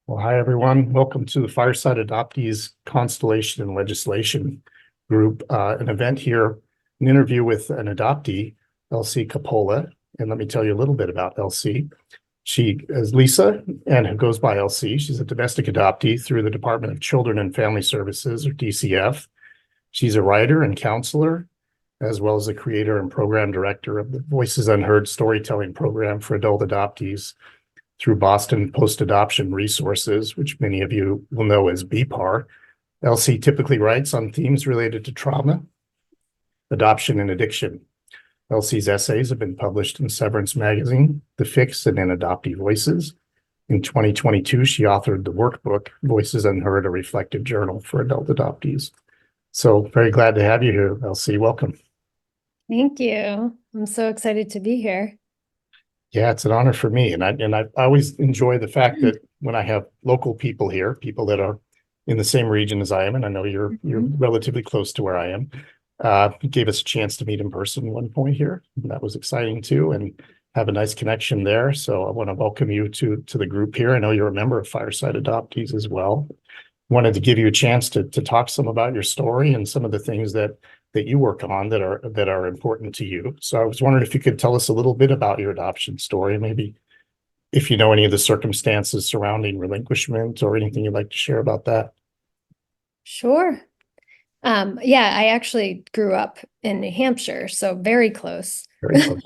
Well, hi, everyone. Welcome to the Fireside Adoptees Constellation and Legislation Group, an event here, an interview with an adoptee, LC Coppola. And let me tell you a little bit about LC. She is Lisa and goes by LC. She's a domestic adoptee through the Department of Children and Family Services, or DCF. She's a writer and counselor, as well as a creator and program director of the Voices Unheard Storytelling Program for Adult Adoptees through Boston Post-Adoption Resources, which many of you will know as BPAR. LC typically writes on themes related to trauma, adoption, and addiction. LC's essays have been published in Severance Magazine, The Fix, and in Adoptee Voices. In 2022, she authored the workbook, Voices Unheard, a reflective journal for adult adoptees. So very glad to have you here, LC. Welcome. Thank you. I'm so excited to be here. Yeah, it's an honor for me. And I always enjoy the fact that when I have local people here, people that are in the same region as I am, and I know you're relatively close to where I am, gave us a chance to meet in person one point here. And that was exciting too, and have a nice connection there. So I want to welcome you to the group here. I know you're a member of Fireside Adoptees as well. Wanted to give you a chance to talk some about your story and some of the things that you work on that are important to you. So I was wondering if you could tell us a little bit about your adoption story, maybe if you know any of the circumstances surrounding relinquishment or anything you'd like to share about that. Sure. Yeah, I actually grew up in New Hampshire, so very close. Very close.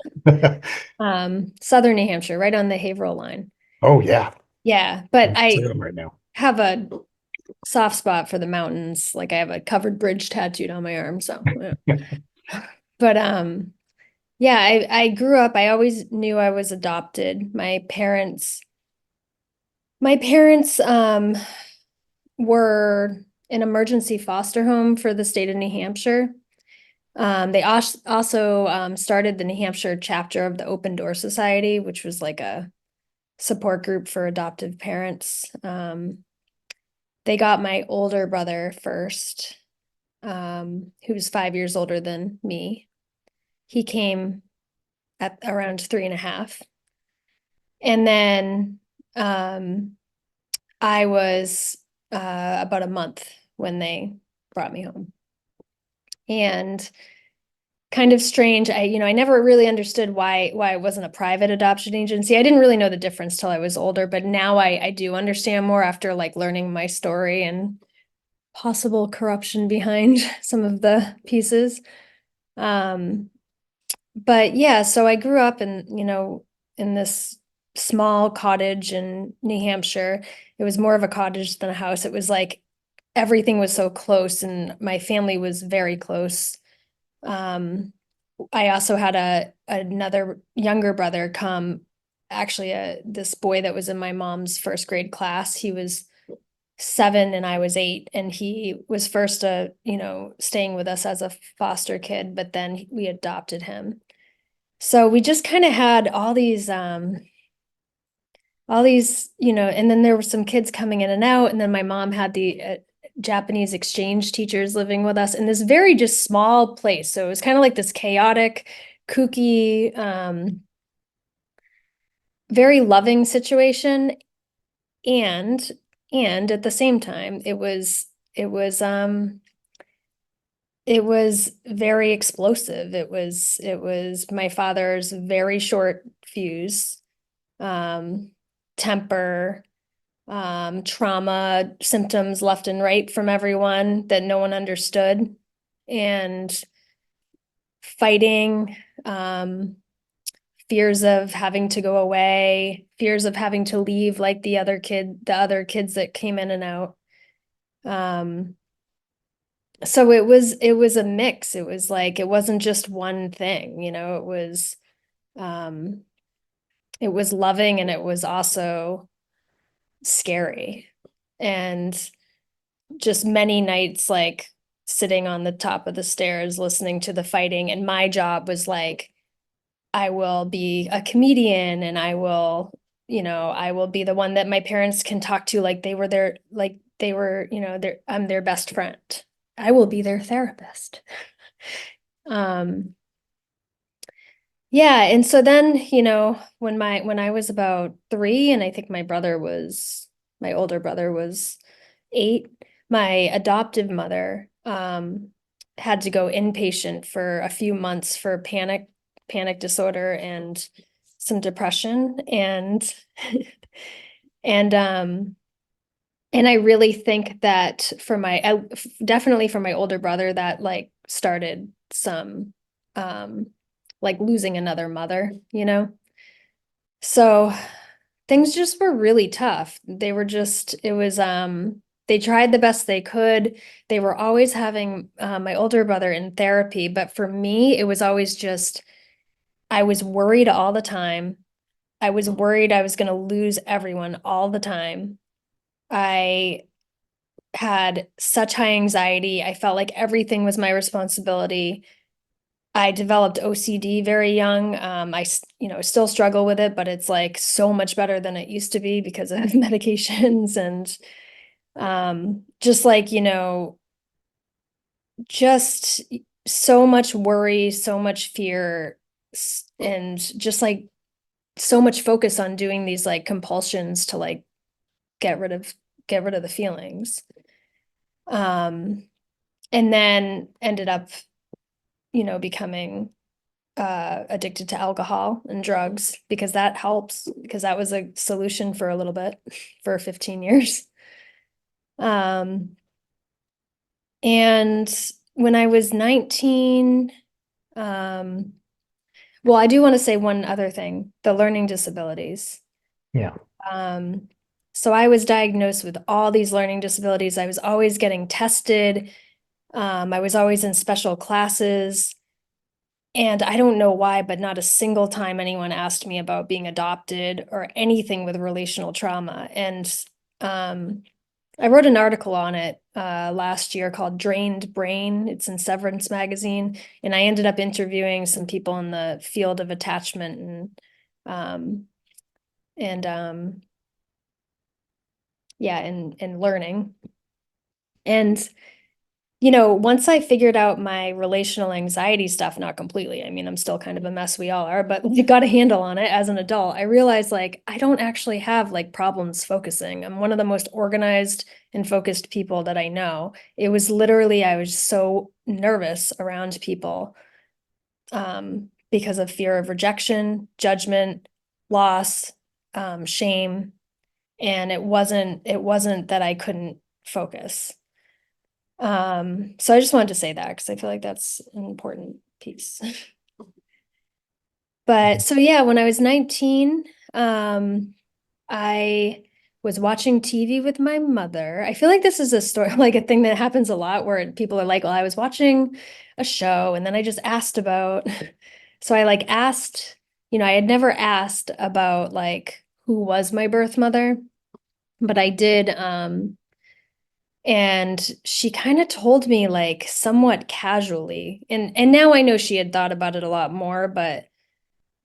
Southern New Hampshire, right on the Haverhill line. Oh yeah. Yeah, but I right now. have a soft spot for the mountains. Like I have a covered bridge tattooed on my arm. So, but yeah, I grew up. I always knew I was adopted. My parents were an emergency foster home for the state of New Hampshire. They also started the New Hampshire chapter of the Open Door Society, which was like a support group for adoptive parents. They got my older brother first, who was 5 years older than me. He came at around 3.5. And then I was about a month when they brought me home. And kind of strange, I never really understood why it wasn't a private adoption agency. I didn't really know the difference till I was older, but now I do understand more after like learning my story and possible corruption behind some of the pieces. But yeah, so I grew up in this small cottage in New Hampshire. It was more of a cottage than a house. It was like everything was so close and my family was very close. I also had another younger brother come, actually this boy that was in my mom's first grade class. He was 7 and I was 8, and he was first staying with us as a foster kid, but then we adopted him. So we just kind of had all these, and then there were some kids coming in and out, and then my mom had the Japanese exchange teachers living with us in this very just small place. So it was kind of like this chaotic, kooky, very loving situation. And at the same time, it was very explosive. It was my father's very short fuse, temper, trauma symptoms left and right from everyone that no one understood, and fighting, fears of having to go away, fears of having to leave like the other kids that came in and out. So it was a mix. It was like, it wasn't just one thing, it was loving and it was also scary. And just many nights like sitting on the top of the stairs listening to the fighting, and my job was like, I will be a comedian and I will be the one that my parents can talk to like they were I'm their best friend. I will be their therapist. Yeah, and so then, when I was about 3 and I think my brother was My older brother was 8. My adoptive mother had to go inpatient for a few months for panic disorder and some depression, and and I really think that definitely for my older brother, that like started some like losing another mother, you know? So things just were really tough. They tried the best they could. They were always having my older brother in therapy, but for me, it was always just, I was worried all the time. I was worried I was going to lose everyone all the time. I had such high anxiety. I felt like everything was my responsibility. I developed OCD very young. Still struggle with it, but it's like so much better than it used to be because of medications and just like, just so much worry, so much fear, and just like so much focus on doing these like compulsions to like get rid of the feelings. And then ended up, becoming addicted to alcohol and drugs because that helps, because that was a solution for a little bit, for 15 years. And when I was 19, well, I do want to say one other thing, the learning disabilities. Yeah. So I was diagnosed with all these learning disabilities. I was always getting tested. I was always in special classes. And I don't know why, but not a single time anyone asked me about being adopted or anything with relational trauma. And I wrote an article on it last year called Drained Brain. It's in Severance Magazine. And I ended up interviewing some people in the field of attachment and learning. And once I figured out my relational anxiety stuff, not completely, I mean, I'm still kind of a mess, we all are, but we got a handle on it as an adult, I realized like, I don't actually have like problems focusing. I'm one of the most organized and focused people that I know. It was literally, I was so nervous around people because of fear of rejection, judgment, loss, shame. And it wasn't that I couldn't focus. So I just wanted to say that because I feel like that's an important piece. But so yeah, when I was 19, I was watching TV with my mother. I feel like this is a story, like a thing that happens a lot where people are like, well, I was watching a show and then I just asked about, so I like asked, I had never asked about like who was my birth mother, but I did, and she kind of told me like somewhat casually, and now I know she had thought about it a lot more, but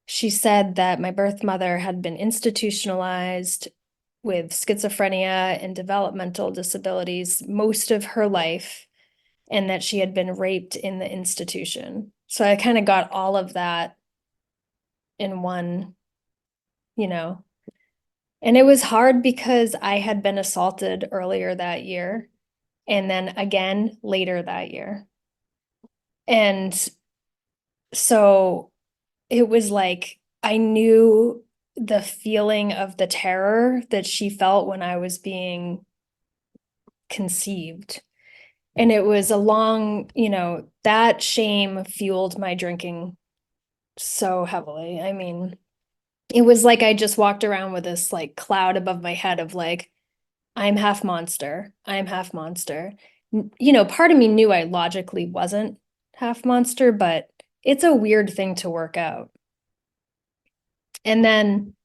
she said that my birth mother had been institutionalized with schizophrenia and developmental disabilities most of her life, and that she had been raped in the institution. So I kind of got all of that in one, and it was hard because I had been assaulted earlier that year and then again later that year. And so it was like, I knew the feeling of the terror that she felt when I was being conceived. And it was a long, that shame fueled my drinking so heavily. I mean, it was like I just walked around with this like cloud above my head of like, I'm half monster. I'm half monster. Part of me knew I logically wasn't half monster, but it's a weird thing to work out. And then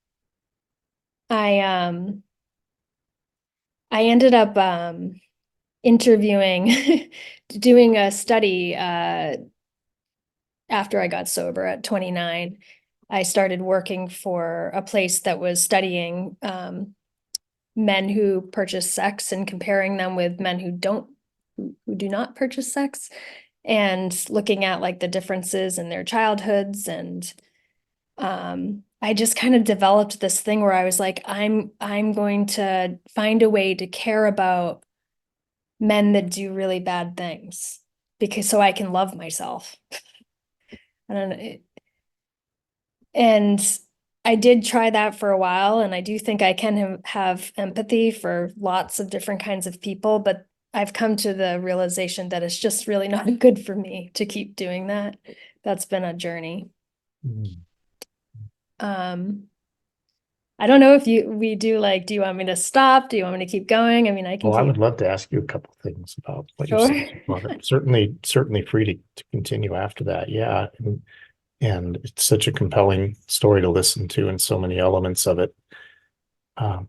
I ended up interviewing, doing a study after I got sober at 29. I started working for a place that was studying men who purchase sex and comparing them with men who do not purchase sex, and looking at like the differences in their childhoods. And I just kind of developed this thing where I was like, I'm going to find a way to care about men that do really bad things because so I can love myself. I don't know. And I did try that for a while, and I do think I can have empathy for lots of different kinds of people, but I've come to the realization that it's just really not good for me to keep doing that. That's been a journey. Mm. I don't know if we do like, do you want me to stop? Do you want me to keep going? I mean, I can Well, I would keep. love to ask you a couple things about what you're Sure. saying. But certainly free to continue after that. Yeah. And it's such a compelling story to listen to and so many elements of it. Um,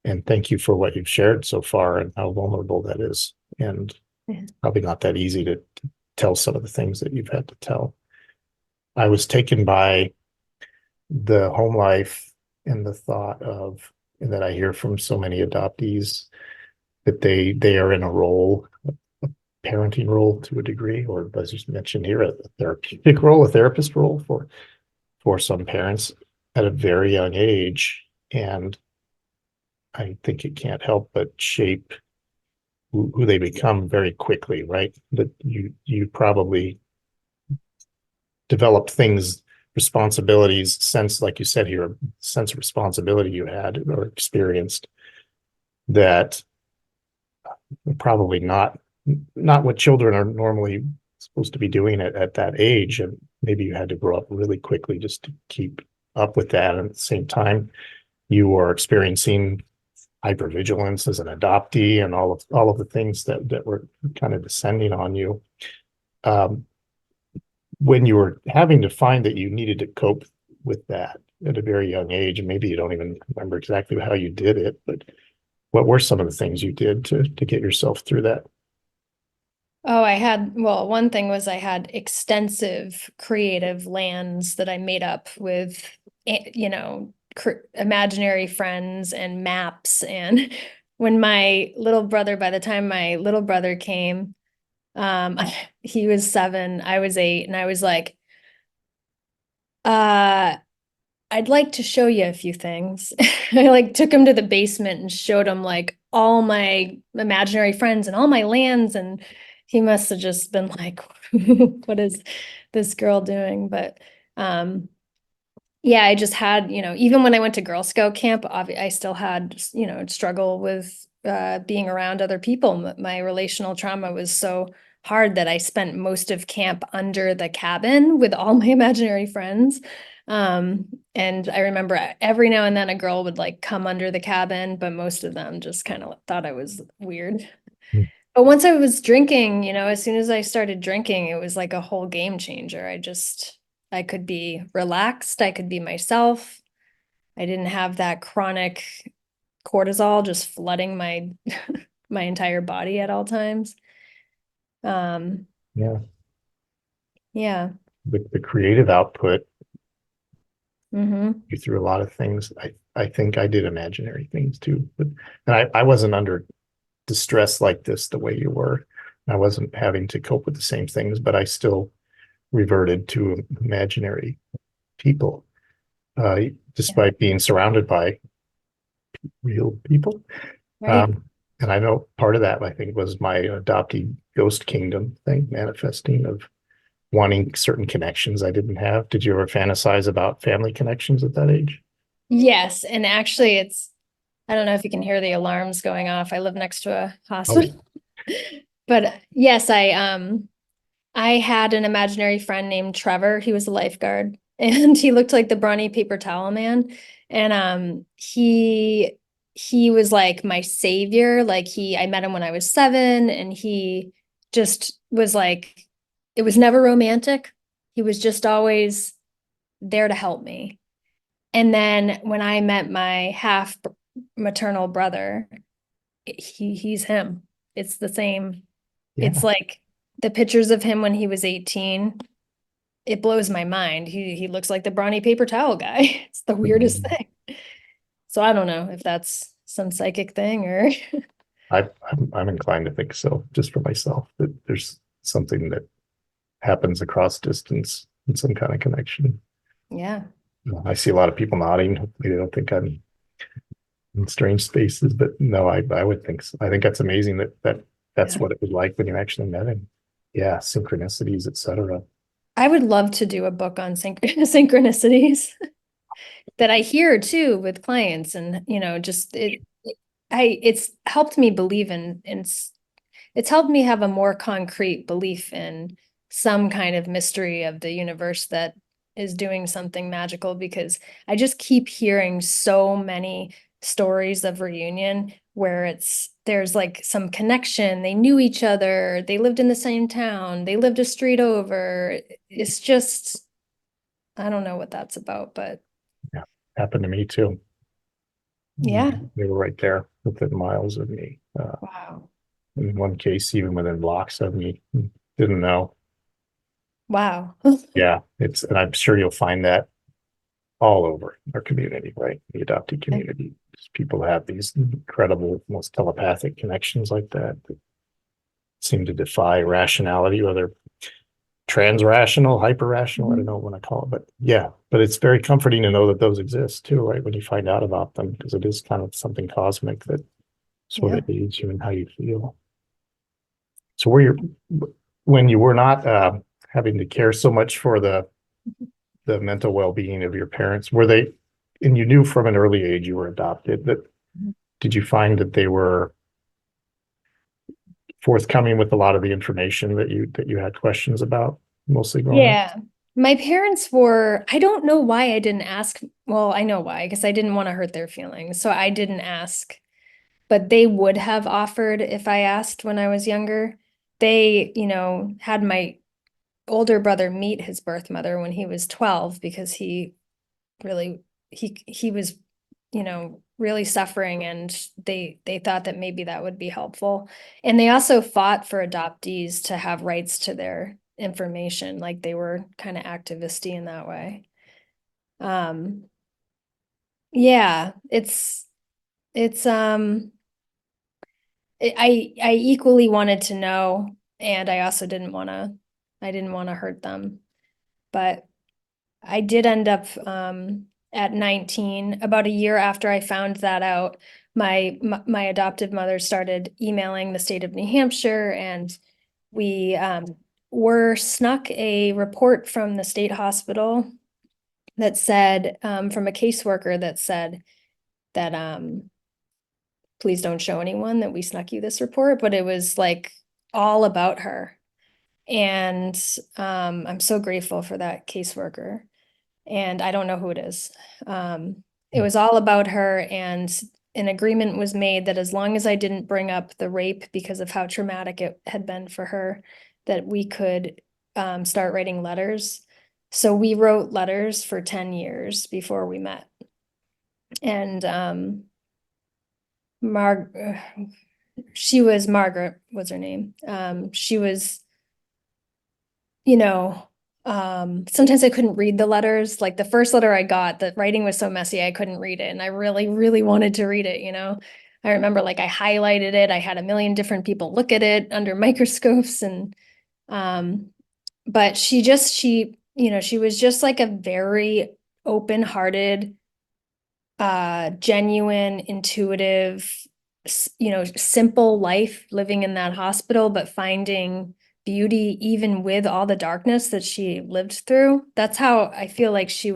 and thank you for what you've shared so far and how vulnerable that is. And Yeah. probably not that easy to tell some of the things that you've had to tell. I was taken by the home life and the thought of, and that I hear from so many adoptees, that they are in a role, a parenting role to a degree, or as you mentioned here, a therapeutic role, a therapist role for some parents at a very young age. And I think it can't help but shape who they become very quickly, right? That you probably developed things, responsibilities, sense, like you said here, sense of responsibility you had or experienced that probably not what children are normally supposed to be doing at that age. And maybe you had to grow up really quickly just to keep up with that. And at the same time, you are experiencing hypervigilance as an adoptee and all of the things that were kind of descending on you. When you were having to find that you needed to cope with that at a very young age, and maybe you don't even remember exactly how you did it, but what were some of the things you did to get yourself through that? Oh, well, one thing was I had extensive creative lands that I made up with, imaginary friends and maps. And when by the time my little brother came, he was 7, I was 8, and I was like, uh, I'd like to show you a few things. I like took him to the basement and showed him like all my imaginary friends and all my lands, and he must have just been like, what is this girl doing? But yeah, I just had, even when I went to Girl Scout camp, I still had, struggle with being around other people. My relational trauma was so hard that I spent most of camp under the cabin with all my imaginary friends. And I remember every now and then a girl would like come under the cabin, but most of them just kind of thought I was weird. Mm. But once I was drinking, as soon as I started drinking, it was like a whole game changer. I could be relaxed, I could be myself. I didn't have that chronic cortisol just flooding my my entire body at all times. Um, Yeah, yeah. the creative output, Mm-hmm. you threw a lot of things. I think I did imaginary things too, but and I wasn't under distress like this the way you were. I wasn't having to cope with the same things, but I still reverted to imaginary people, despite being surrounded by real people. Right. Um, and I know part of that, I think, was my adoptee ghost kingdom thing, manifesting of wanting certain connections I didn't have. Did you ever fantasize about family connections at that age? Yes. And actually I don't know if you can hear the alarms going off. I live next to a Oh, hospital. But yes, I had an imaginary friend named Trevor. He was a lifeguard and he looked like the brawny paper towel man. And he was like my savior. I met him when I was 7, and he just was like, it was never romantic. He was just always there to help me. And then when I met my half maternal brother, he's him. It's the same. It's yeah. like the pictures of him when he was 18. It blows my mind. He looks like the brawny paper towel guy. It's the weirdest Mm. thing. So I don't know if that's some psychic thing or I'm inclined to think so, just for myself, that there's something that happens across distance and some kind of connection. Yeah. I see a lot of people nodding. Hopefully they don't think I'm in strange spaces, but no, I would think so. I think that's amazing that's Yeah. what it was like when you actually met him. Yeah, synchronicities, etc. I would love to do a book on synchronicities that I hear too with clients, and just it's helped me believe it's helped me have a more concrete belief in some kind of mystery of the universe that is doing something magical, because I just keep hearing so many stories of reunion where there's like some connection. They knew each other, they lived in the same town, they lived a street over. It's just, I don't know what that's about, but Yeah, happened to me too. yeah. They were right there within miles of me. Wow. In one case, even within blocks of me. Didn't know. Wow. Yeah, and I'm sure you'll find that all over our community, right? The adoptee community. Just people have these incredible, almost telepathic connections like that seem to defy rationality, whether trans-rational, hyper-rational, I don't know what I call it, but yeah, but it's very comforting to know that those exist too, right? When you find out about them, because it is kind of something cosmic that sort Yeah. of aids you in how you feel. So when you were not having to care so much for the mental well-being of your parents, were they, and you knew from an early age you were adopted, but did you find that they were forthcoming with a lot of the information that you had questions about, mostly growing up? Yeah. My parents were, I don't know why I didn't ask. Well, I know why, because I didn't want to hurt their feelings. So I didn't ask, but they would have offered if I asked when I was younger. They, had my older brother meet his birth mother when he was 12, because really, he was, really suffering, and they thought that maybe that would be helpful. And they also fought for adoptees to have rights to their information, like they were kind of activisty in that way. Um, yeah, it's I equally wanted to know, and I also I didn't want to hurt them. But I did end up at 19, about a year after I found that out, my adoptive mother started emailing the state of New Hampshire, and we were snuck a report from the state hospital that said, from a caseworker that said that please don't show anyone that we snuck you this report, but it was like all about her. And I'm so grateful for that caseworker. And I don't know who it is. It was all about her, and an agreement was made that as long as I didn't bring up the rape because of how traumatic it had been for her, that we could start writing letters. So we wrote letters for 10 years before we met. And she was Margaret, was her name. She was, you know, sometimes I couldn't read the letters. Like the first letter I got, the writing was so messy, I couldn't read it. And I really, really wanted to read it. I remember like I highlighted it. I had a million different people look at it under microscopes, and but she was just like a very open-hearted, genuine, intuitive, simple life living in that hospital, but finding beauty even with all the darkness that she lived through. That's how I feel like she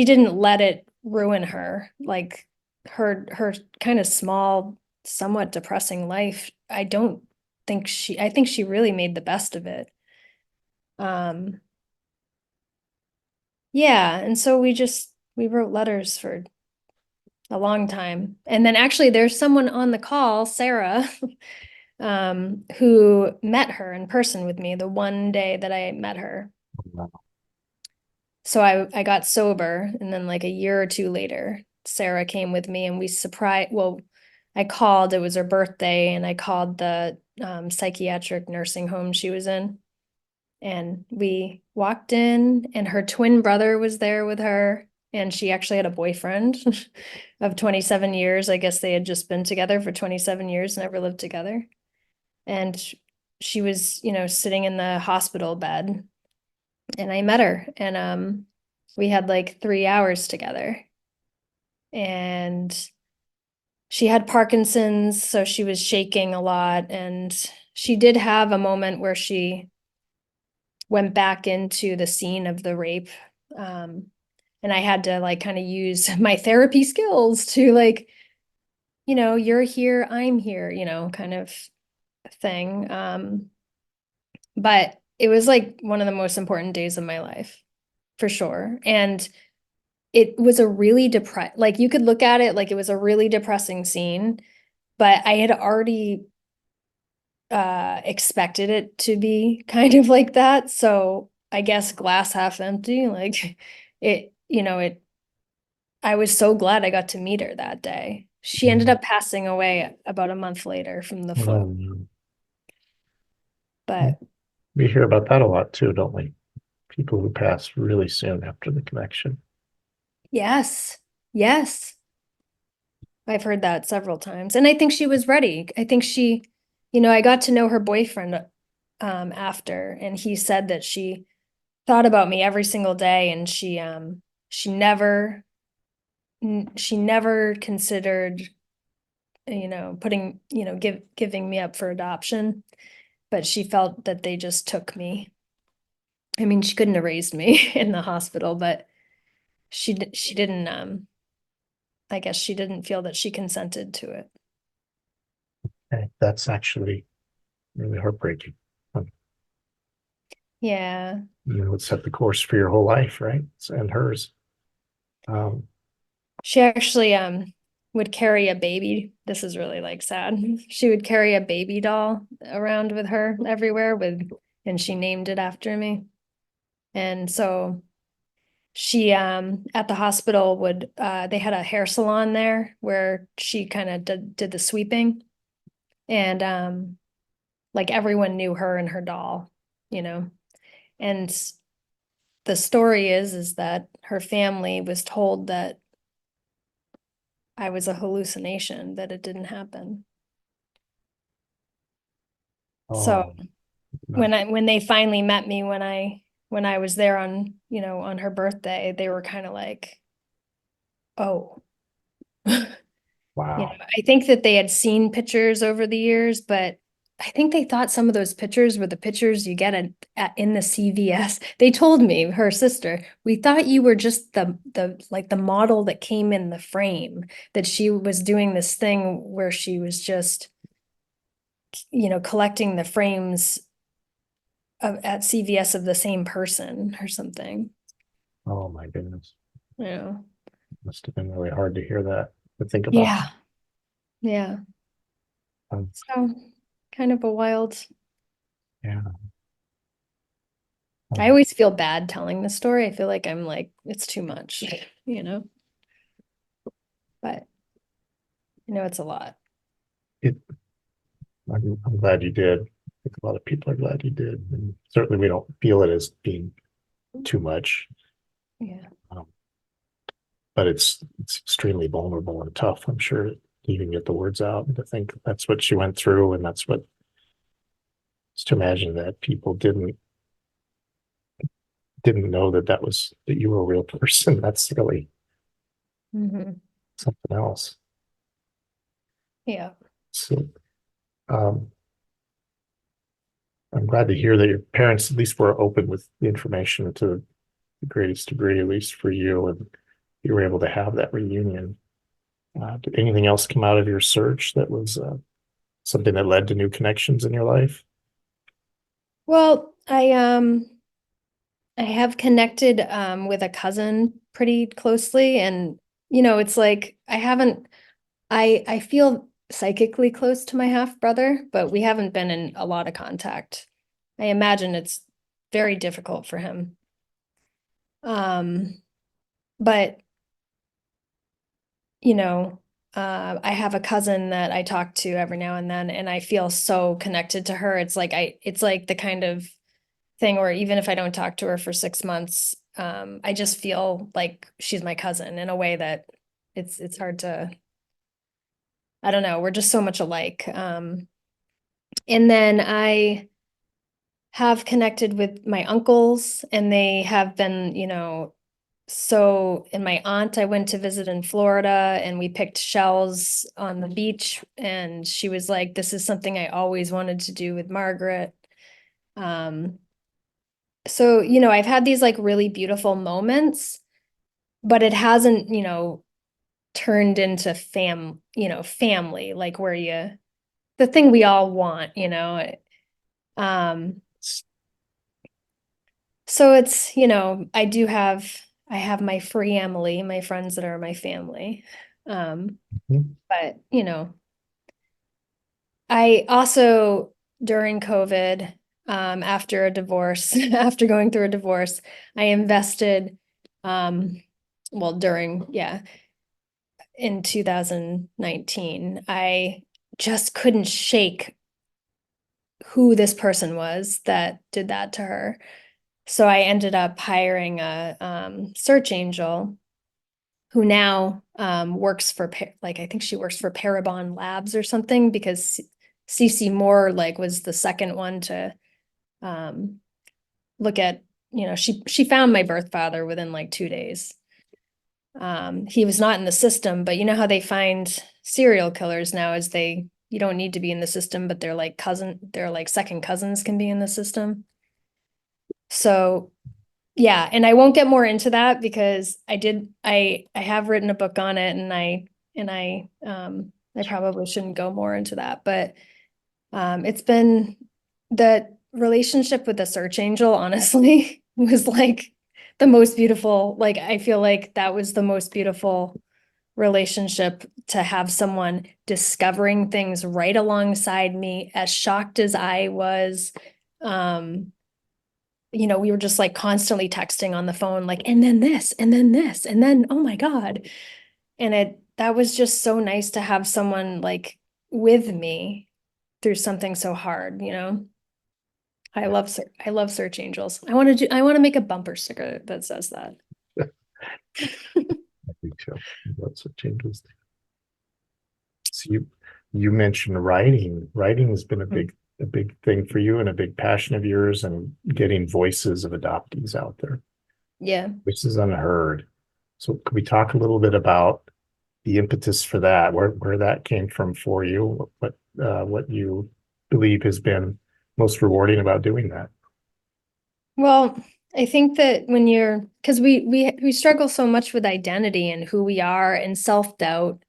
didn't let it ruin her. Like her kind of small, somewhat depressing life. I think she really made the best of it. Um, yeah, and so we wrote letters for a long time. And then actually there's someone on the call, Sarah, who met her in person with me the one day that I met her. So I got sober, and then like a year or two later, Sarah came with me, and I called, it was her birthday, and I called the psychiatric nursing home she was in. And we walked in, and her twin brother was there with her. And she actually had a boyfriend of 27 years. I guess they had just been together for 27 years, never lived together. And she was, sitting in the hospital bed. And I met her. And We had like 3 hours together. And she had Parkinson's, so she was shaking a lot. And she did have a moment where she went back into the scene of the rape. And I had to like kind of use my therapy skills to like, you're here, I'm here, kind of thing. But it was like one of the most important days of my life, for sure. And it was a really like you could look at it like it was a really depressing scene, but I had already expected it to be kind of like that. So I guess glass half empty, like I was so glad I got to meet her that day. She ended up passing away about a month later from the flu. Um, But we hear about that a lot too, don't we? People who pass really soon after the connection. yes, yes, I've heard that several times. And I think she was ready. I think I got to know her boyfriend after, and he said that she thought about me every single day, and she never considered giving me up for adoption, but she felt that they just took me. I mean, she couldn't have raised me in the hospital, but she didn't I guess she didn't feel that she consented to it. Okay, that's actually really heartbreaking. Yeah. It set the course for your whole life, right? And hers. She actually would carry a baby. This is really like sad. She would carry a baby doll around with her everywhere and she named it after me. And so she at the hospital would they had a hair salon there where she kind of did the sweeping. And like everyone knew her and her doll, you know. And the story is that her family was told that I was a hallucination, that it didn't happen. So Oh, when they finally met me when I was there on, on her birthday, they were kind of like, oh. wow. I think that they had seen pictures over the years, but I think they thought some of those pictures were the pictures you get in the CVS. They told me, her sister, we thought you were just the model that came in the frame, that she was doing this thing where she was just, collecting the frames at CVS of the same person or something. Oh my goodness. Yeah. Must have been really hard to hear that, to think about. Yeah. Yeah. Um, So kind of a wild. yeah. I always feel bad telling the story. I feel like I'm like, it's too much, but it's a lot. It, I'm glad you did. I think a lot of people are glad you did. And certainly we don't feel it as being too much. Yeah. But it's extremely vulnerable and tough, I'm sure, to even get the words out and to think that's what she went through. And that's what, just to imagine that people didn't know that you were a real person. That's really something else. Yeah. So um, I'm glad to hear that your parents at least were open with the information to the greatest degree, at least for you, and you were able to have that reunion. Did anything else come out of your search that was something that led to new connections in your life? Well, I have connected with a cousin pretty closely, and it's like I feel psychically close to my half brother, but we haven't been in a lot of contact. I imagine it's very difficult for him. But I have a cousin that I talk to every now and then, and I feel so connected to her. It's like the kind of thing where even if I don't talk to her for 6 months, I just feel like she's my cousin in a way that it's hard to, I don't know, we're just so much alike. And then I have connected with my uncles, and they have been, and my aunt I went to visit in Florida, and we picked shells on the beach, and she was like, this is something I always wanted to do with Margaret. So, I've had these like really beautiful moments, but it hasn't, turned into family, like where the thing we all want, Um, so it's, I have my free Emily, my friends that are my family. Mhm. But, I also, during COVID, after a divorce, after going through a divorce, I invested, well, in 2019, I just couldn't shake who this person was that did that to her. So I ended up hiring a search angel who now works for I think she works for Parabon Labs or something, because CC Moore like was the second one to look at, she found my birth father within like 2 days. He was not in the system, but you know how they find serial killers now is you don't need to be in the system, but they're like second cousins can be in the system. So yeah, and I won't get more into that because I have written a book on it, and I probably shouldn't go more into that, but it's been the relationship with the search angel, honestly, was like the most beautiful. Like I feel like that was the most beautiful relationship, to have someone discovering things right alongside me, as shocked as I was. We were just like constantly texting on the phone, like, and then this, and then this, and then, oh my God. And that was just so nice to have someone like with me through something so hard, I love search angels. I want to make a bumper sticker that says that. I think so. That's what changes. So you mentioned writing. Writing has been a big thing for you and a big passion of yours, and getting voices of adoptees out there. Yeah. Voices Unheard. So could we talk a little bit about the impetus for that, where that came from for you, what you believe has been most rewarding about doing that? Well, I think that because we struggle so much with identity and who we are and self-doubt.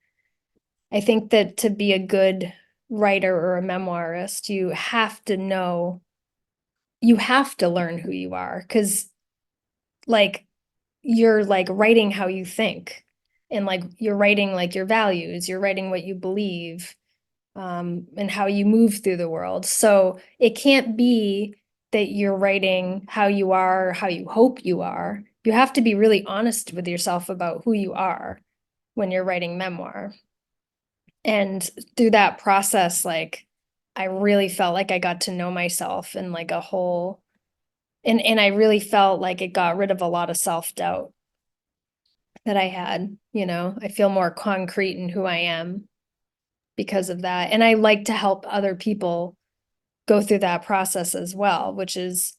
I think that to be a good writer or a memoirist, you have to learn who you are, because like you're like writing how you think, and like you're writing like your values, you're writing what you believe, and how you move through the world. So it can't be that you're writing how you are, how you hope you are. You have to be really honest with yourself about who you are when you're writing memoir. And through that process, like I really felt like I got to know myself in like a whole, and I really felt like it got rid of a lot of self-doubt that I had. I feel more concrete in who I am because of that. And I like to help other people go through that process as well, which is,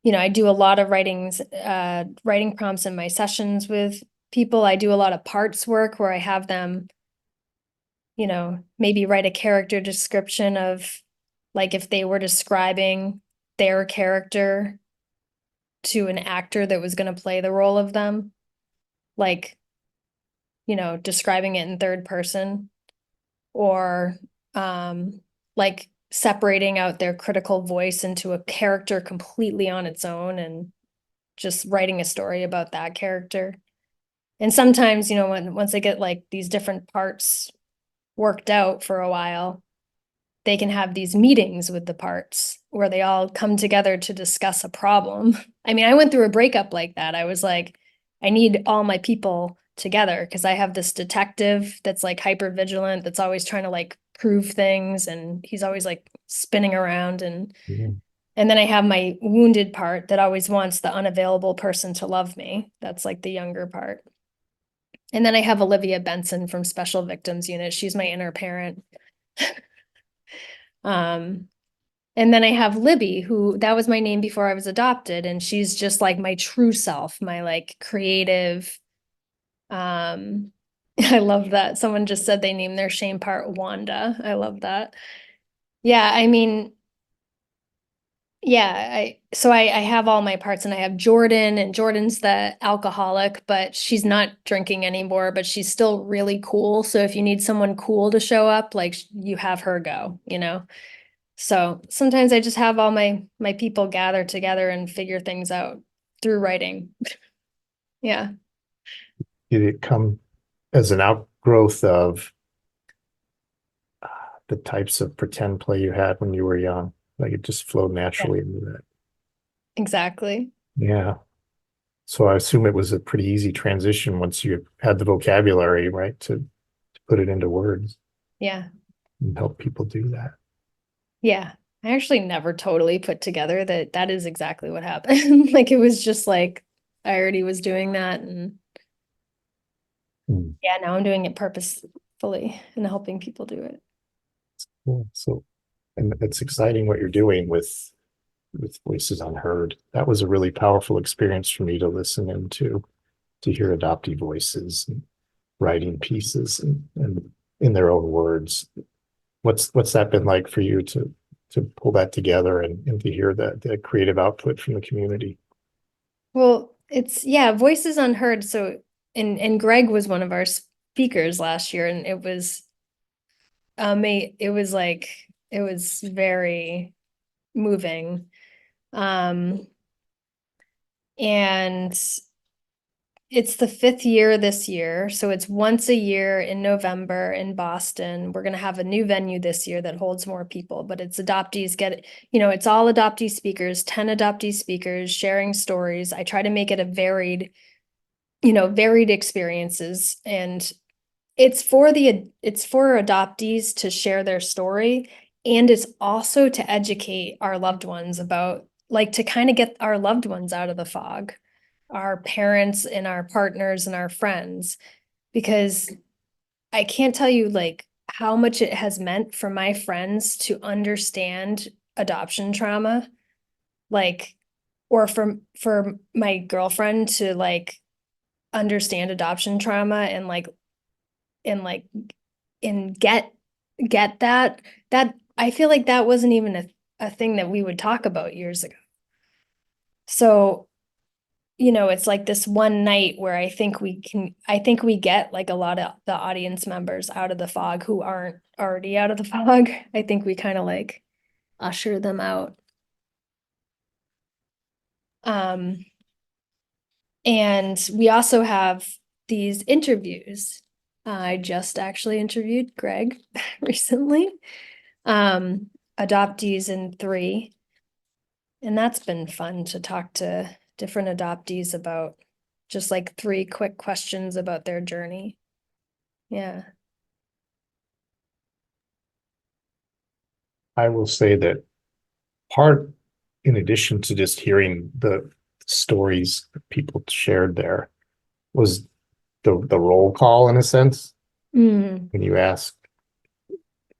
I do a lot of writing prompts in my sessions with people. I do a lot of parts work where I have them, maybe write a character description of like if they were describing their character to an actor that was going to play the role of them, like, describing it in third person, or like separating out their critical voice into a character completely on its own and just writing a story about that character. And sometimes, once they get like these different parts worked out for a while, they can have these meetings with the parts where they all come together to discuss a problem. I mean, I went through a breakup like that. I was like, I need all my people together because I have this detective that's like hyper vigilant, that's always trying to like prove things, and he's always like spinning around, and Mhm. and then I have my wounded part that always wants the unavailable person to love me. That's like the younger part. And then I have Olivia Benson from Special Victims Unit. She's my inner parent. Um, And then I have Libby, who that was my name before I was adopted, and she's just like my true self, my like creative. I love that. Someone just said they named their shame part Wanda. I love that. Yeah, I mean, yeah, I have all my parts, and I have Jordan, and Jordan's the alcoholic, but she's not drinking anymore, but she's still really cool. So if you need someone cool to show up, like you have her go, you know? So sometimes I just have all my people gather together and figure things out through writing. Yeah. Did it come as an outgrowth of the types of pretend play you had when you were young? Like it just flowed naturally into that. Exactly. Yeah. So I assume it was a pretty easy transition once you had the vocabulary, right, to put it into words Yeah. and help people do that. Yeah. I actually never totally put together that is exactly what happened. Like it was just like I already was doing that, and Mm, yeah, now I'm doing it purposefully and helping people do it. cool. So, and it's exciting what you're doing with Voices Unheard. That was a really powerful experience for me to listen into, to hear adoptee voices and writing pieces and in their own words. What's that been like for you to pull that together and to hear the creative output from the community? Well, it's yeah, Voices Unheard. So and Greg was one of our speakers last year, and it was it was like it was very moving. Um and it's the 5th year this year, so it's once a year in November in Boston. We're going to have a new venue this year that holds more people, but it's adoptees it's all adoptee speakers, 10 adoptee speakers sharing stories. I try to make it a varied experiences, and it's for adoptees to share their story, and it's also to educate our loved ones about, like, to kind of get our loved ones out of the fog, our parents and our partners and our friends, because I can't tell you like how much it has meant for my friends to understand adoption trauma, like, or for my girlfriend to like understand adoption trauma and like and get that I feel like that wasn't even a thing that we would talk about years ago. So it's like this one night where I think we get like a lot of the audience members out of the fog who aren't already out of the fog. I think we kind of like usher them out. Um, and we also have these interviews. I just actually interviewed Greg recently, um, adoptees in 3. And that's been fun to talk to different adoptees about just like 3 quick questions about their journey. Yeah. I will say that part, in addition to just hearing the stories that people shared there, was the roll call in a sense. Mm. When you ask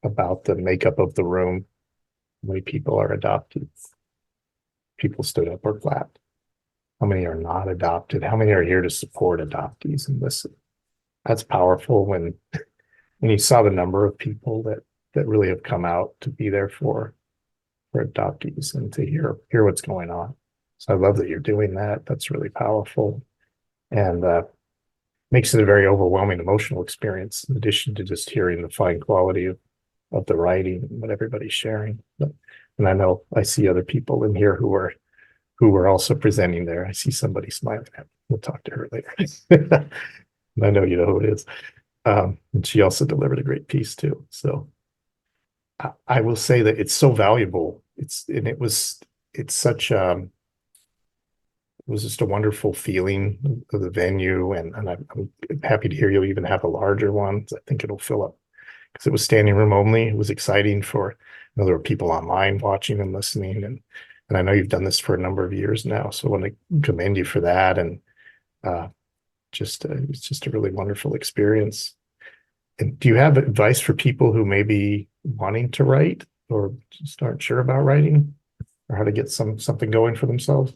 about the makeup of the room, how many people are adopted? People stood up or clapped. How many are not adopted? How many are here to support adoptees and listen? That's powerful when you saw the number of people that really have come out to be there for adoptees and to hear what's going on. So I love that you're doing that. That's really powerful, and makes it a very overwhelming emotional experience in addition to just hearing the fine quality of the writing and what everybody's sharing. And I know I see other people in here who were also presenting there. I see somebody smiling at me. We'll talk to her later. And I know you know who it is. And she also delivered a great piece too. So I will say that it's so valuable. It's such it was just a wonderful feeling of the venue, and I'm happy to hear you'll even have a larger one. I think it'll fill up because it was standing room only. It was exciting there were people online watching and listening, and I know you've done this for a number of years now, so I want to commend you for that. And it's just a really wonderful experience. And do you have advice for people who may be wanting to write or just aren't sure about writing or how to get something going for themselves?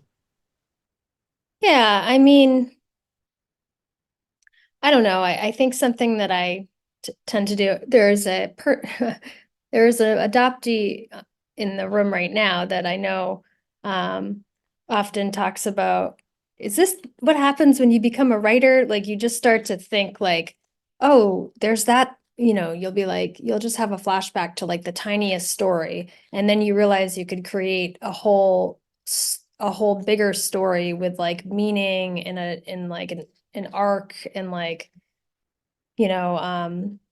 Yeah, I mean, I don't know. I think something that I tend to do, there's there's an adoptee in the room right now that I know often talks about, is this what happens when you become a writer? Like you just start to think like, oh, there's that, you'll be like, you'll just have a flashback to like the tiniest story. And then you realize you could create a whole bigger story with like meaning in like an arc and like,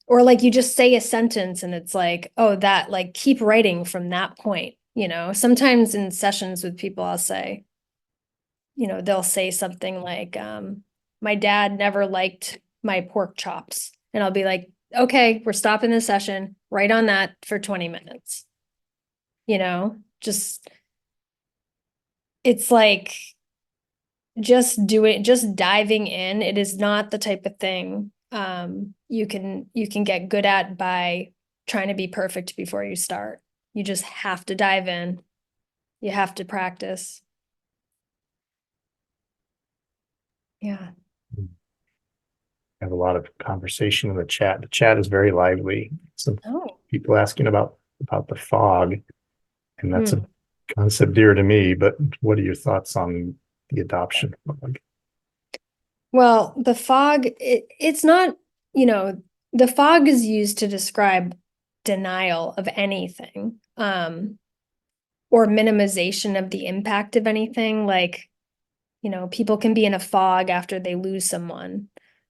or like you just say a sentence and it's like, oh, that like keep writing from that point. Sometimes in sessions with people, I'll say, they'll say something like, my dad never liked my pork chops. And I'll be like, okay, we're stopping the session, write on that for 20 minutes. Just, it's like, just diving in. It is not the type of thing you can get good at by trying to be perfect before you start. You just have to dive in. You have to practice. Yeah. I have a lot of conversation in the chat. The chat is very lively. Some Oh. people asking about the fog, and that's Hmm. a concept dear to me. But what are your thoughts on the adoption fog? Well, the fog, it's not, the fog is used to describe denial of anything, or minimization of the impact of anything. Like, people can be in a fog after they lose someone,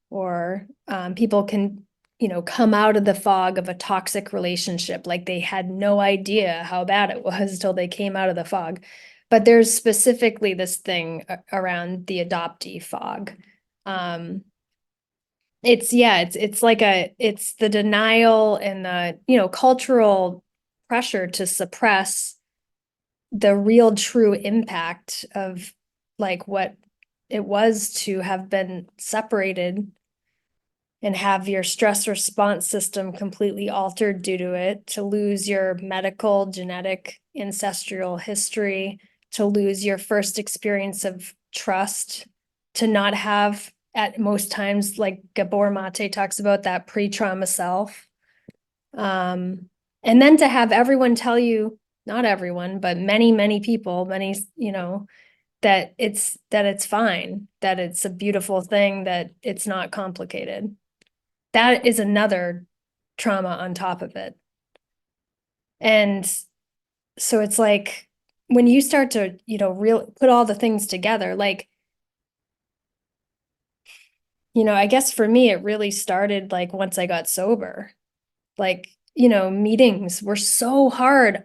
or people can, come out of the fog of a toxic relationship. Like they had no idea how bad it was till they came out of the fog. But there's specifically this thing around the adoptee fog. Um, it's like it's the denial and the, cultural pressure to suppress the real true impact of like what it was to have been separated and have your stress response system completely altered due to it, to lose your medical, genetic, ancestral history, to lose your first experience of trust, to not have at most times, like Gabor Mate talks about, that pre-trauma self. And then to have everyone tell you, not everyone, but many, many people, many, that it's fine, that it's a beautiful thing, that it's not complicated. That is another trauma on top of it. And so it's like when you start to, put all the things together, like, I guess for me, it really started like once I got sober. Like, meetings were so hard.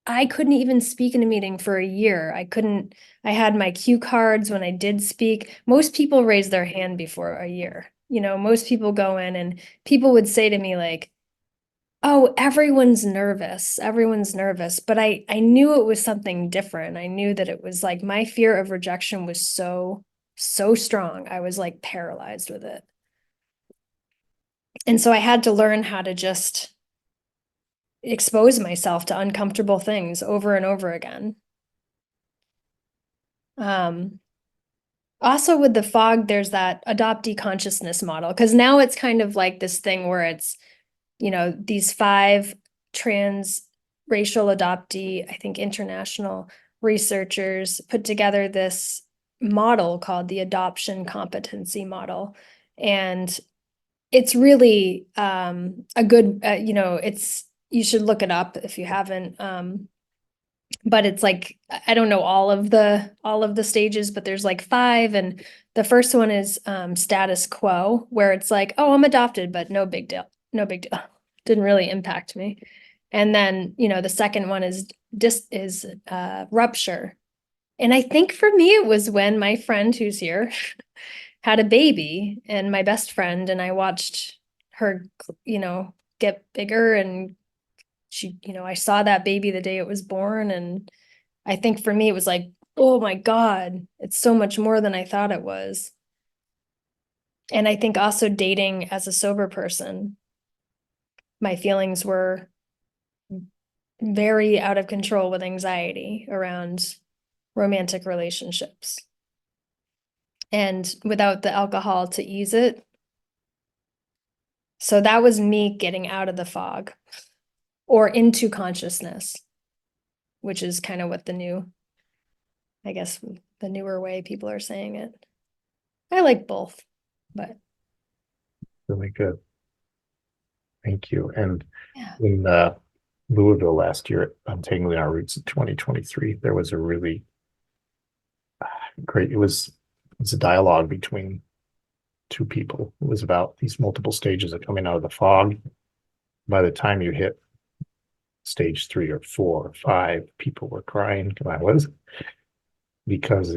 I couldn't even speak in a meeting for a year. I had my cue cards when I did speak. Most people raise their hand before a year. Most people go in and people would say to me like, oh, everyone's nervous. Everyone's nervous. But I knew it was something different. I knew that it was like my fear of rejection was so, so strong. I was like paralyzed with it. And so I had to learn how to just expose myself to uncomfortable things over and over again. Also with the fog, there's that adoptee consciousness model, because now it's kind of like this thing where it's, these 5 transracial adoptee, I think international researchers put together this model called the adoption competency model. And it's really a good, you should look it up if you haven't. But it's like, I don't know all of the stages, but there's like 5. And the first one is status quo, where it's like, oh, I'm adopted, but no big deal. No big deal. Didn't really impact me. And then, the second one is rupture. And I think for me, it was when my friend who's here had a baby, and my best friend, and I watched her, get bigger, and she, I saw that baby the day it was born. And I think for me, it was like, oh my God, it's so much more than I thought it was. And I think also dating as a sober person, my feelings were very out of control with anxiety around romantic relationships. And without the alcohol to ease it. So that was me getting out of the fog or into consciousness, which is kind of what I guess the newer way people are saying it. I like both, but Really good. Thank you. And yeah. in Louisville last year at Untangling Our Roots in 2023, there was a really great, it was a dialogue between two people. It was about these multiple stages of coming out of the fog. By the time you hit stage 3 or 4 or 5, people were crying. I was, because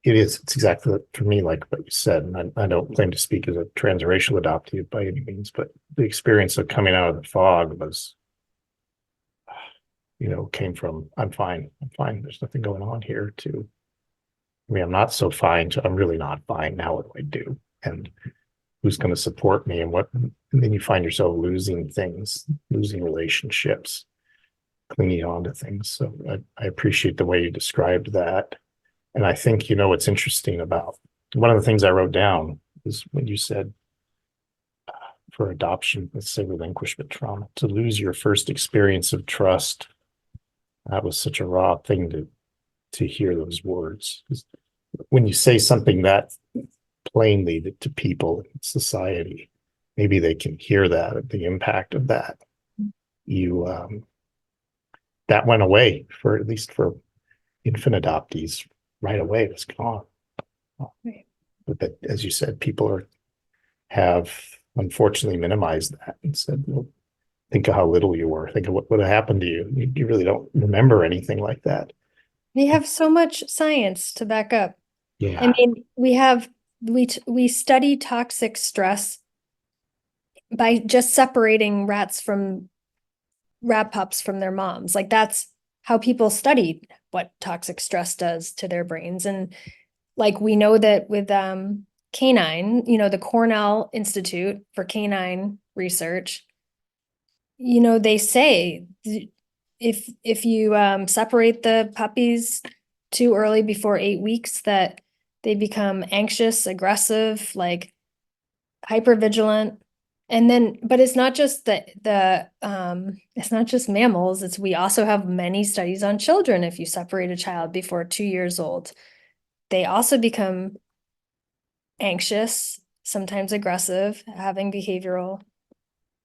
it's exactly for me like what you said. And I don't claim to speak as a transracial adoptee by any means, but the experience of coming out of the fog was, came from I'm fine, there's nothing going on here, to I'm not so fine, to I'm really not fine, now what do I do, and who's going to support me, and then you find yourself losing things, losing relationships, clinging on to things. So I appreciate the way you described that. And I think, what's interesting about one of the things I wrote down is when you said for adoption, let's say relinquishment trauma, to lose your first experience of trust. That was such a raw thing to hear those words. When you say something that plainly to people in society, maybe they can hear that, the impact of that. That went away, for at least for infant adoptees, right away. It was gone. Right. But as you said, people have unfortunately minimized that and said, well, think of how little you were. Think of what would have happened to you. You really don't remember anything like that. We have so much science to back up. Yeah. I mean, we study toxic stress by just separating rat pups from their moms. Like that's how people study what toxic stress does to their brains. And like we know that with canine, the Cornell Institute for Canine Research, they say if you separate the puppies too early before 8 weeks, that they become anxious, aggressive, like hypervigilant. And then, but it's not just it's not just mammals. We also have many studies on children. If you separate a child before 2 years old, they also become anxious, sometimes aggressive, having behavioral,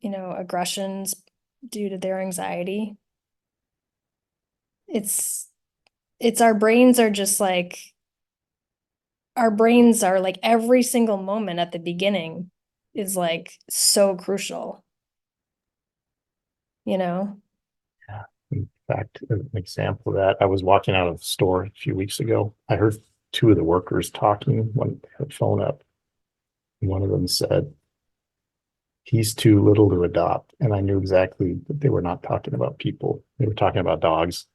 aggressions due to their anxiety. It's our brains are like every single moment at the beginning is like so crucial. Yeah. In fact, an example of that, I was walking out of the store a few weeks ago. I heard two of the workers talking, one had a phone up. And one of them said, he's too little to adopt. And I knew exactly that they were not talking about people. They were talking about dogs.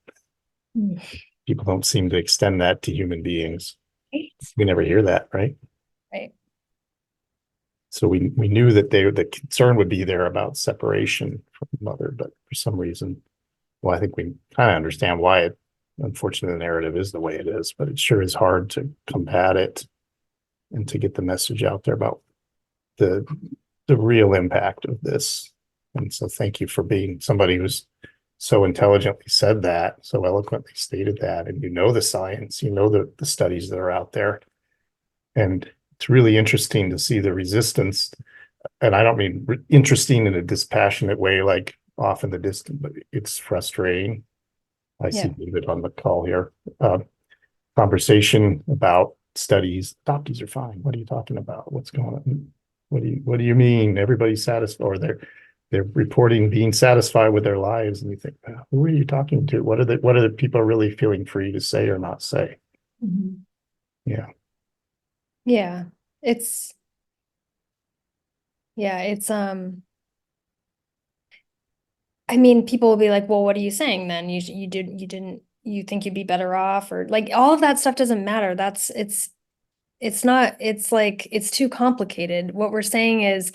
People don't seem to extend that to human beings. Right. We never hear that, right? Right. So we knew that the concern would be there about separation from the mother, but for some reason, well, I think we kind of understand why it, unfortunately, the narrative is the way it is, but it sure is hard to combat it and to get the message out there about the real impact of this. And so thank you for being somebody who's so intelligently said that, so eloquently stated that, and the science, the studies that are out there. And it's really interesting to see the resistance. And I don't mean interesting in a dispassionate way, like off in the distance, but it's frustrating. I see David on the call here. Conversation about studies. Adoptees are fine. What are you talking about? What's going on? What do you mean? Everybody's satisfied, or they're reporting being satisfied with their lives, and you think, who are you talking to? What are the people really feeling free to say or not say? Mm-hmm. Yeah. Yeah. I mean, people will be like, well, what are you saying then? You think you'd be better off, or like all of that stuff doesn't matter. It's not, it's like, it's too complicated. What we're saying is,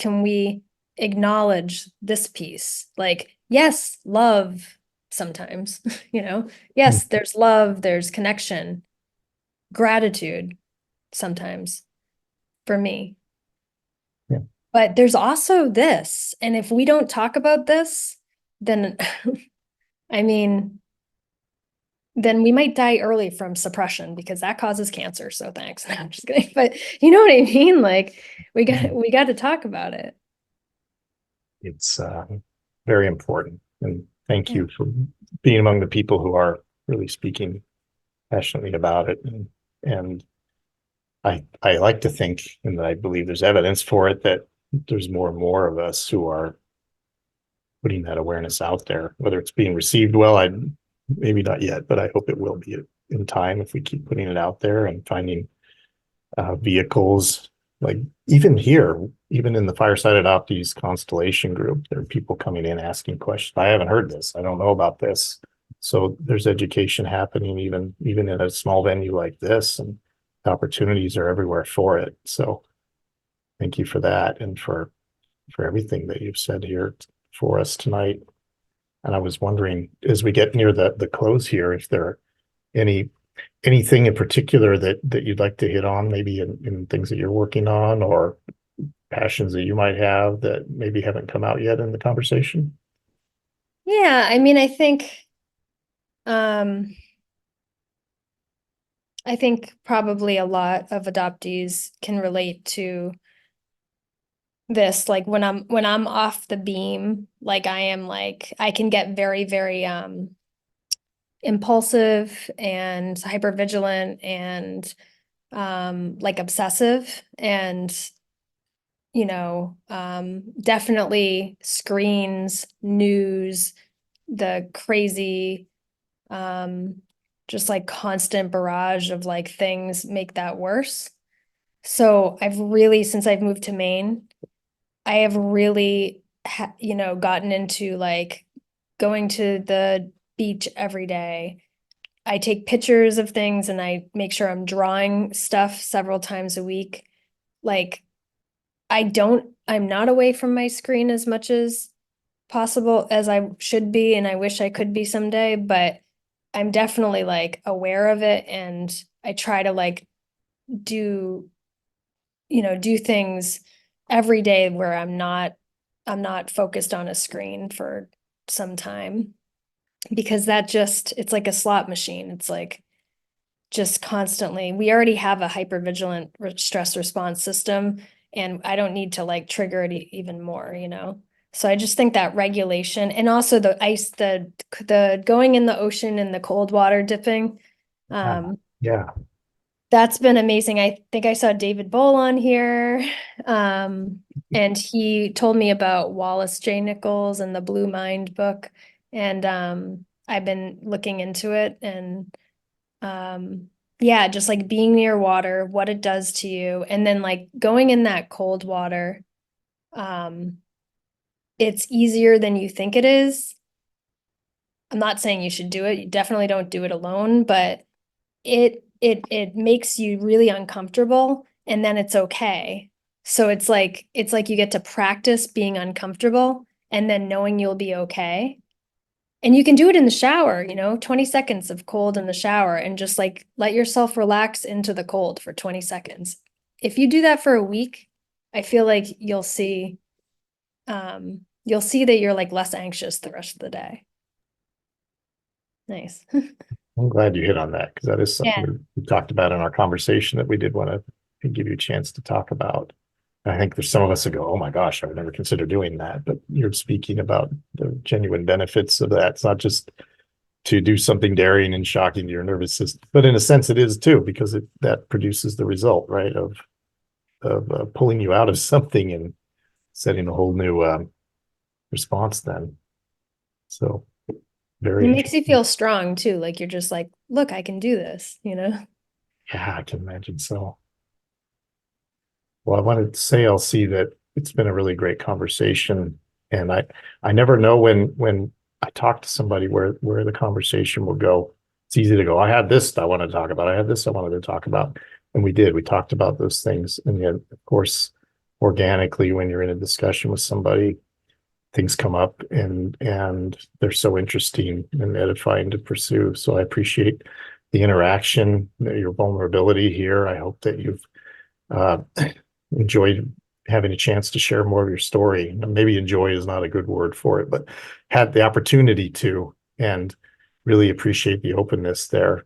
acknowledge this piece. Like, yes, love sometimes, yes, there's love, there's connection, gratitude sometimes for me. Yeah. But there's also this. And if we don't talk about this, then, I mean, then we might die early from suppression because that causes cancer. So thanks. No, I'm just kidding. But you know what I mean? Like we got to talk about it. It's very important. And thank you for being among the people who are really speaking passionately about it. And I like to think, and I believe there's evidence for it, that there's more and more of us who are putting that awareness out there. Whether it's being received well, maybe not yet, but I hope it will be in time if we keep putting it out there and finding vehicles. Like even here, even in the Fireside Adoptees Constellation group, there are people coming in asking questions. I haven't heard this. I don't know about this. So there's education happening even in a small venue like this, and opportunities are everywhere for it. So thank you for that and for everything that you've said here for us tonight. And I was wondering, as we get near the close here, if there are anything in particular that you'd like to hit on, maybe in things that you're working on or passions that you might have that maybe haven't come out yet in the conversation? Yeah, I mean, I think probably a lot of adoptees can relate to this. Like when I'm off the beam, like I can get very, very impulsive and hypervigilant and like obsessive and definitely screens, news, the crazy just like constant barrage of like things make that worse. So since I've moved to Maine, I have really gotten into like going to the beach every day. I take pictures of things and I make sure I'm drawing stuff several times a week. Like I'm not away from my screen as much as possible as I should be, and I wish I could be someday, but I'm definitely like aware of it, and I try to like do things every day where I'm not focused on a screen for some time, because it's like a slot machine. It's like just constantly, we already have a hypervigilant stress response system, and I don't need to like trigger it even more, So I just think that regulation, and also the ice, the going in the ocean and the cold water dipping, Yeah. that's been amazing. I think I saw David Bowl on here, and he told me about Wallace J. Nichols and the Blue Mind book, and I've been looking into it, and yeah, just like being near water, what it does to you, and then like going in that cold water, it's easier than you think it is. I'm not saying you should do it. You definitely don't do it alone, but it makes you really uncomfortable, and then it's okay. So it's like you get to practice being uncomfortable and then knowing you'll be okay. And you can do it in the shower, 20 seconds of cold in the shower, and just like let yourself relax into the cold for 20 seconds. If you do that for a week, I feel like you'll see that you're like less anxious the rest of the day. Nice. I'm glad you hit on that, because that is something Yeah. we talked about in our conversation that we did want to give you a chance to talk about. I think there's some of us that go, oh my gosh, I would never consider doing that. But you're speaking about the genuine benefits of that. It's not just to do something daring and shocking to your nervous system, but in a sense it is too, because that produces the result, right, of pulling you out of something and setting a whole new response then. So very It makes you feel strong too. Like you're just like, look, I can do this, Yeah, I can imagine so. Well, I wanted to say, LC, that it's been a really great conversation, and I never know when I talk to somebody where the conversation will go. It's easy to go, I had this I wanted to talk about, I had this I wanted to talk about, and we did. We talked about those things, and yet, of course, organically when you're in a discussion with somebody, things come up and they're so interesting and edifying to pursue. So I appreciate the interaction, your vulnerability here. I hope that you've enjoyed having a chance to share more of your story. Maybe enjoy is not a good word for it, but had the opportunity to, and really appreciate the openness there.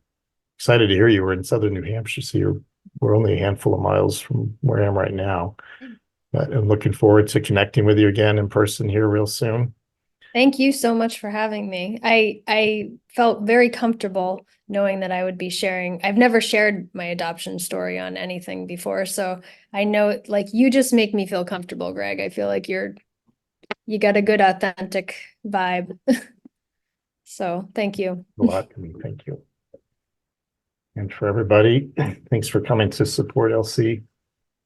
Excited to hear you were in Southern New Hampshire, so we're only a handful of miles from where I am right now. But I'm looking forward to connecting with you again in person here real soon. Thank you so much for having me. I felt very comfortable knowing that I would be sharing. I've never shared my adoption story on anything before, so I know, like, you just make me feel comfortable, Greg. I feel like you got a good, authentic vibe. So thank you. A lot to me. Thank you. And for everybody, thanks for coming to support LC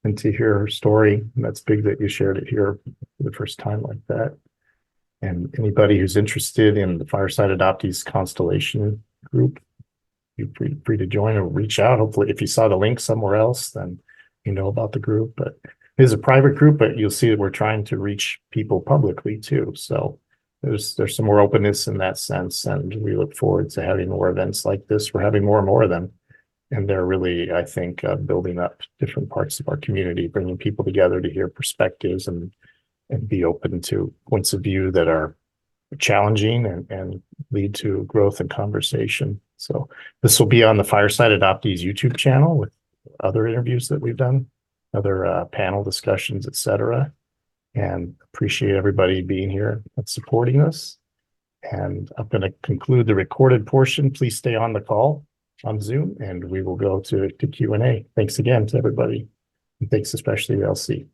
and to hear her story. And that's big that you shared it here for the first time like that. And anybody who's interested in the Fireside Adoptees Constellation group, you're free to join or reach out. Hopefully, if you saw the link somewhere else, then you know about the group. But it is a private group, but you'll see that we're trying to reach people publicly too. So there's some more openness in that sense. And we look forward to having more events like this. We're having more and more of them. And they're really, I think, building up different parts of our community, bringing people together to hear perspectives and be open to points of view that are challenging and lead to growth and conversation. So this will be on the Fireside Adoptees YouTube channel with other interviews that we've done, other panel discussions, etc. And appreciate everybody being here and supporting us. And I'm going to conclude the recorded portion. Please stay on the call on Zoom, and we will go to Q&A. Thanks again to everybody. And thanks especially to LC.